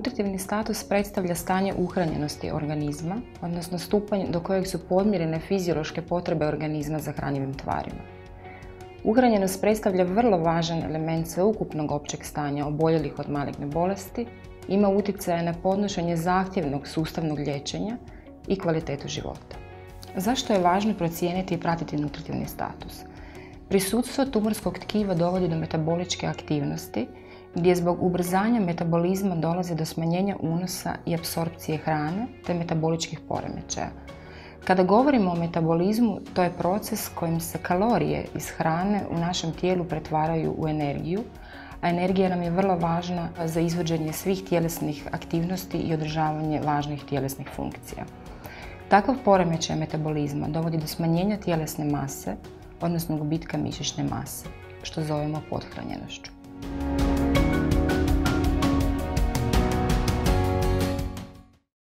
Nutritivni status predstavlja stanje uhranjenosti organizma, odnosno stupanj do kojeg su podmirene fiziološke potrebe organizma za hranjivim tvarima. Uhranjenost predstavlja vrlo važan element sveukupnog općeg stanja oboljelih od maligne bolesti, ima utjecaje na podnošenje zahtjevnog sustavnog liječenja i kvalitetu života. Zašto je važno procijeniti i pratiti nutritivni status? Prisustvo tumorskog tkiva dovodi do metaboličke aktivnosti, gdje zbog ubrzanja metabolizma dolazi do smanjenja unosa i apsorpcije hrane te metaboličkih poremećaja. Kada govorimo o metabolizmu, to je proces kojim se kalorije iz hrane u našem tijelu pretvaraju u energiju, a energija nam je vrlo važna za izvođenje svih tjelesnih aktivnosti i održavanje važnih tjelesnih funkcija. Takav poremećaj metabolizma dovodi do smanjenja tjelesne mase, odnosno gubitka mišićne mase, što zovemo pothranjenošću.